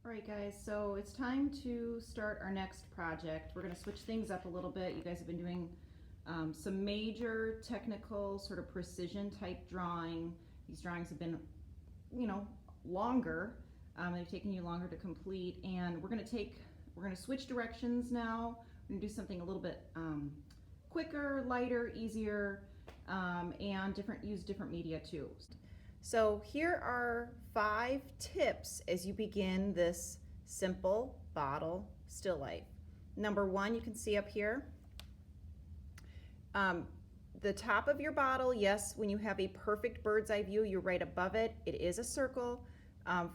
All right, guys, so it's time to start our next project. We're going to switch things up a little bit. You guys have been doing some major technical sort of precision type drawing. These drawings have been, longer. They've taken you longer to complete, and we're going to switch directions now. We're going to do something a little bit quicker, lighter, easier, and use different media too. So here are 5 tips as you begin this simple bottle still life. Number 1, you can see up here, the top of your bottle, yes, when you have a perfect bird's eye view, you're right above it. It is a circle.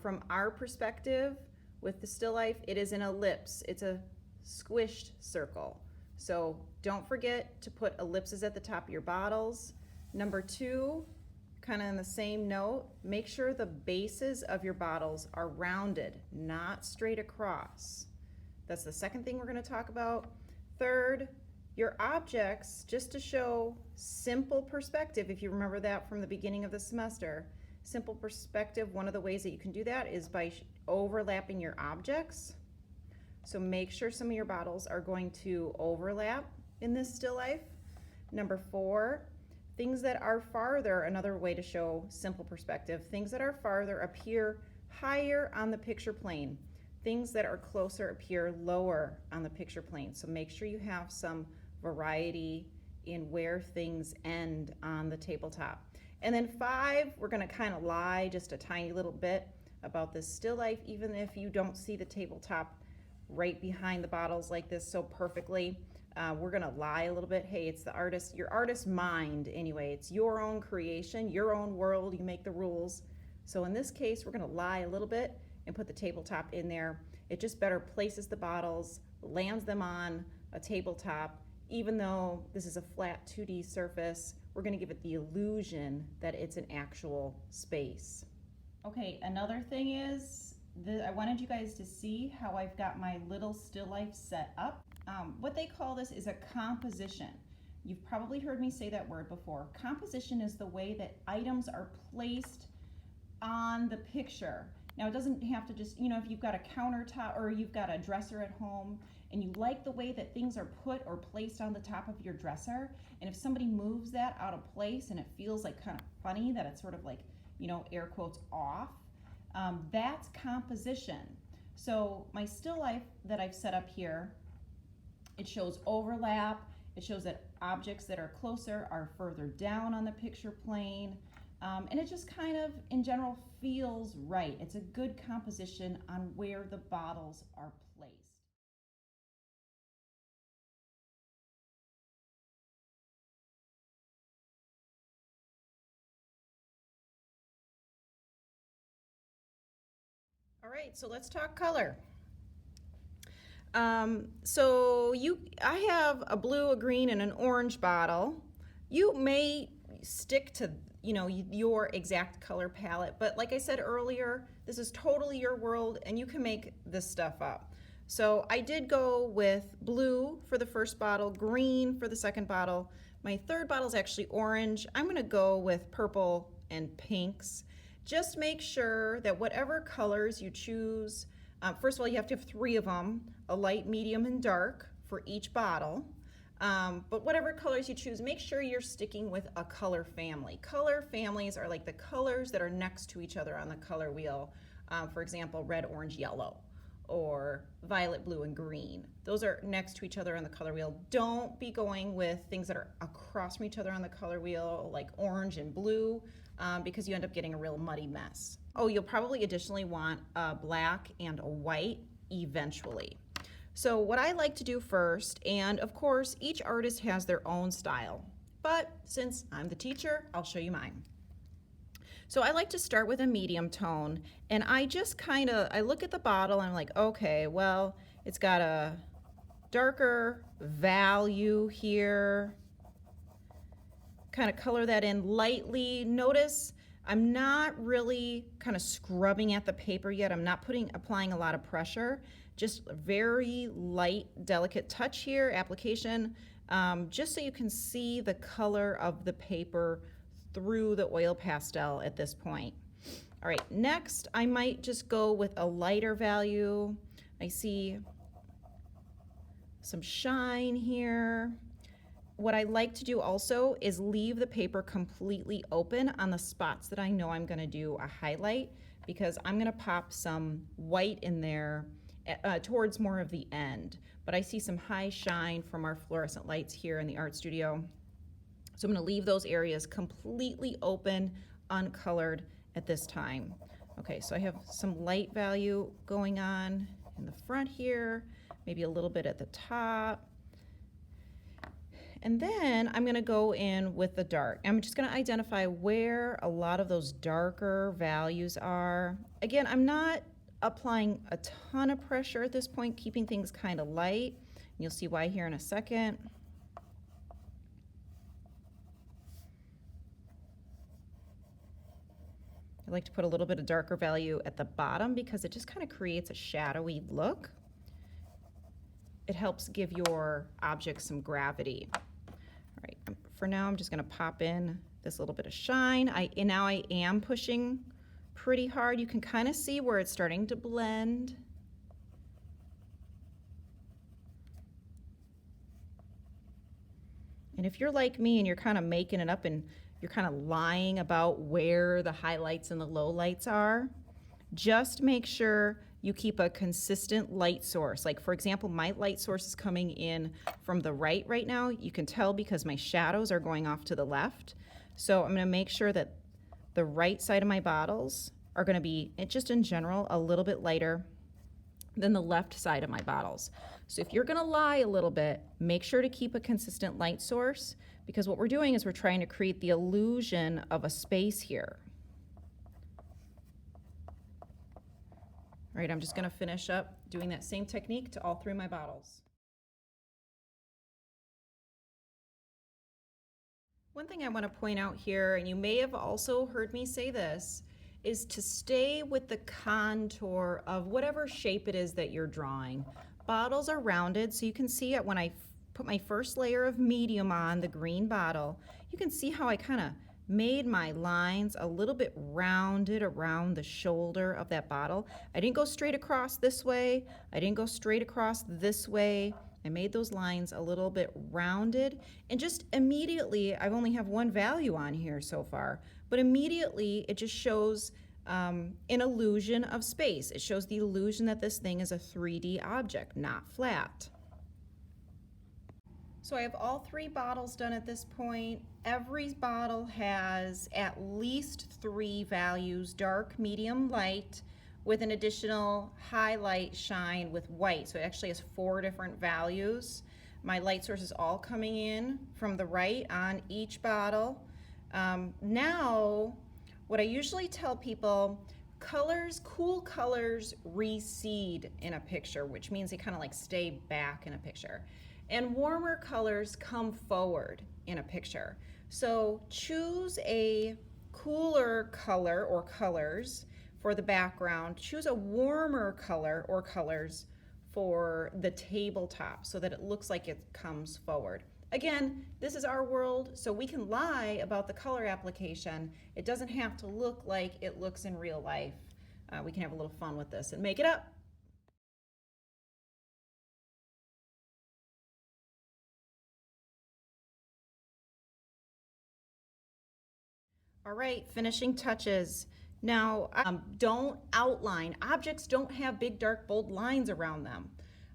From our perspective with the still life, it is an ellipse. It's a squished circle. So don't forget to put ellipses at the top of your bottles. Number 2, kind of in the same note, make sure the bases of your bottles are rounded, not straight across. That's the second thing we're going to talk about. Third, your objects, just to show simple perspective, if you remember that from the beginning of the semester, simple perspective, one of the ways that you can do that is by overlapping your objects. So make sure some of your bottles are going to overlap in this still life. Number 4, things that are farther, another way to show simple perspective, things that are farther appear higher on the picture plane. Things that are closer appear lower on the picture plane. So make sure you have some variety in where things end on the tabletop. And then 5, we're going to kind of lie just a tiny little bit about this still life, even if you don't see the tabletop right behind the bottles like this so perfectly. We're going to lie a little bit. Hey, it's the artist, your artist's mind anyway. It's your own creation, your own world. You make the rules. So in this case, we're going to lie a little bit and put the tabletop in there. It just better places the bottles, lands them on a tabletop. Even though this is a flat 2D surface, we're going to give it the illusion that it's an actual space. Okay, another thing is, I wanted you guys to see how I've got my little still life set up. What they call this is a composition. You've probably heard me say that word before. Composition is the way that items are placed on the picture. Now it doesn't have to just, if you've got a countertop or you've got a dresser at home and you like the way that things are put or placed on the top of your dresser, and if somebody moves that out of place and it feels like kind of funny that it's sort of like, air quotes off, that's composition. So my still life that I've set up here, it shows overlap. It shows that objects that are closer are further down on the picture plane. And it just kind of, in general, feels right. It's a good composition on where the bottles are placed. All right, so let's talk color. I have a blue, a green, and an orange bottle. You may stick to, your exact color palette, but like I said earlier, this is totally your world and you can make this stuff up. So I did go with blue for the first bottle, green for the second bottle. My third bottle is actually orange. I'm gonna go with purple and pinks. Just make sure that whatever colors you choose, first of all, you have to have 3 of them, a light, medium, and dark for each bottle. But whatever colors you choose, make sure you're sticking with a color family. Color families are like the colors that are next to each other on the color wheel. For example, red, orange, yellow, or violet, blue, and green. Those are next to each other on the color wheel. Don't be going with things that are across from each other on the color wheel, like orange and blue, because you end up getting a real muddy mess. Oh, you'll probably additionally want a black and a white eventually. So what I like to do first, and of course each artist has their own style, but since I'm the teacher, I'll show you mine. So I like to start with a medium tone, and I just I look at the bottle and I'm like, okay, well, it's got a darker value here. Kind of color that in lightly. Notice I'm not really kind of scrubbing at the paper yet. I'm not applying a lot of pressure. Just a very light, delicate touch here, application, just so you can see the color of the paper through the oil pastel at this point. All right, next I might just go with a lighter value. I see some shine here. What I like to do also is leave the paper completely open on the spots that I know I'm going to do a highlight, because I'm going to pop some white in there towards more of the end. But I see some high shine from our fluorescent lights here in the art studio. So I'm going to leave those areas completely open, uncolored at this time. Okay, so I have some light value going on in the front here, maybe a little bit at the top. And then I'm going to go in with the dark. I'm just going to identify where a lot of those darker values are. Again, I'm not applying a ton of pressure at this point, keeping things kind of light. You'll see why here in a second. I like to put a little bit of darker value at the bottom because it just kind of creates a shadowy look. It helps give your object some gravity. All right, for now I'm just going to pop in this little bit of shine. Now I am pushing pretty hard. You can kind of see where it's starting to blend. And if you're like me and you're kind of making it up and you're kind of lying about where the highlights and the lowlights are, just make sure you keep a consistent light source. Like for example, my light source is coming in from the right now. You can tell because my shadows are going off to the left. So I'm going to make sure that the right side of my bottles are going to be, just in general, a little bit lighter than the left side of my bottles. So if you're going to lie a little bit, make sure to keep a consistent light source, because what we're doing is we're trying to create the illusion of a space here. All right, I'm just going to finish up doing that same technique to all three of my bottles. One thing I want to point out here, and you may have also heard me say this, is to stay with the contour of whatever shape it is that you're drawing. Bottles are rounded, so you can see it when I put my first layer of medium on the green bottle. You can see how I kind of made my lines a little bit rounded around the shoulder of that bottle. I didn't go straight across this way. I didn't go straight across this way. I made those lines a little bit rounded, and just immediately, I only have one value on here so far, but immediately it just shows an illusion of space. It shows the illusion that this thing is a 3D object, not flat. So I have all three bottles done at this point. Every bottle has at least 3 values, dark, medium, light, with an additional highlight shine with white. So it actually has 4 different values. My light source is all coming in from the right on each bottle. Now, what I usually tell people, cool colors recede in a picture, which means they kind of like stay back in a picture. And warmer colors come forward in a picture. So choose a cooler color or colors for the background. Choose a warmer color or colors for the tabletop so that it looks like it comes forward. Again, this is our world, so we can lie about the color application. It doesn't have to look like it looks in real life. We can have a little fun with this and make it up. All right, finishing touches. Now, don't outline. Objects don't have big, dark, bold lines around them.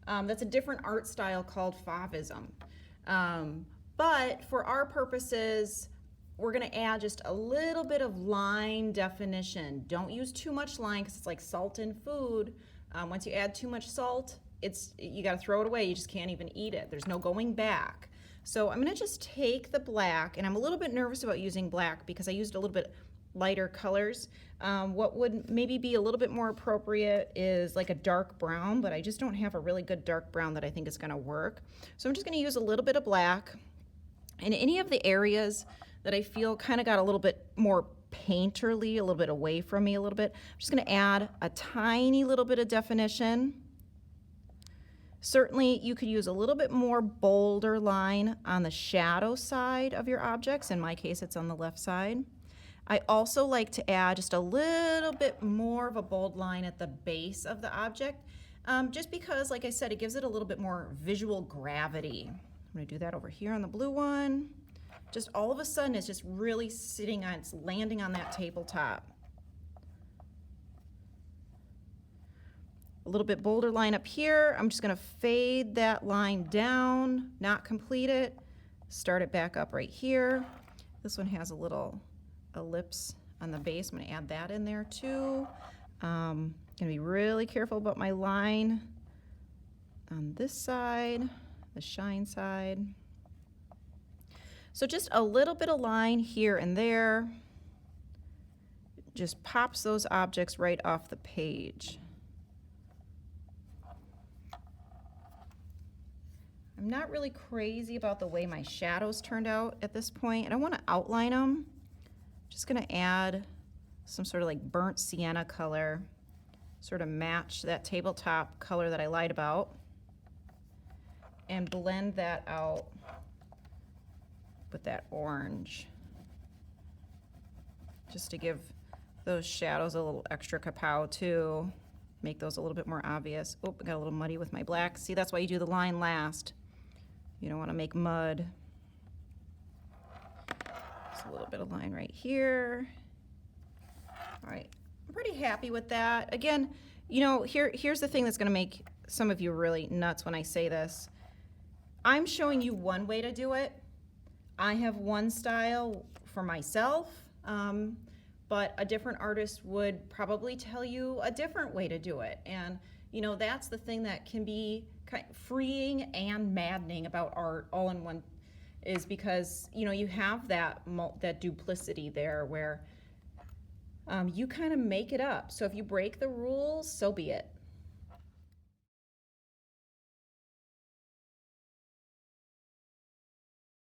That's a different art style called Fauvism. But for our purposes, we're going to add just a little bit of line definition. Don't use too much line because it's like salt in food. Once you add too much salt, you got to throw it away. You just can't even eat it. There's no going back. So I'm going to just take the black, and I'm a little bit nervous about using black because I used a little bit lighter colors. What would maybe be a little bit more appropriate is like a dark brown, but I just don't have a really good dark brown that I think is going to work. So I'm just going to use a little bit of black. And any of the areas that I feel kind of got a little bit more painterly, a little bit away from me a little bit, I'm just going to add a tiny little bit of definition. Certainly, you could use a little bit more bolder line on the shadow side of your objects. In my case, it's on the left side. I also like to add just a little bit more of a bold line at the base of the object, just because, like I said, it gives it a little bit more visual gravity. I'm going to do that over here on the blue one. Just all of a sudden, it's just really sitting on, it's landing on that tabletop. A little bit bolder line up here. I'm just going to fade that line down, not complete it, start it back up right here. This one has a little ellipse on the base. I'm going to add that in there too. Going to be really careful about my line on this side, the shine side. So just a little bit of line here and there just pops those objects right off the page. I'm not really crazy about the way my shadows turned out at this point. I don't want to outline them. Just going to add some sort of like burnt sienna color, sort of match that tabletop color that I lied about, and blend that out with that orange, just to give those shadows a little extra kapow too, make those a little bit more obvious. Oh, I got a little muddy with my black. See, that's why you do the line last. You don't want to make mud. Just a little bit of line right here. All right, I'm pretty happy with that. Again, you know, here's the thing that's going to make some of you really nuts when I say this. I'm showing you one way to do it. I have one style for myself, but a different artist would probably tell you a different way to do it. And, you know, that's the thing that can be kind of freeing and maddening about art all in one, is because, you know, you have that duplicity there where you kind of make it up. So if you break the rules, so be it.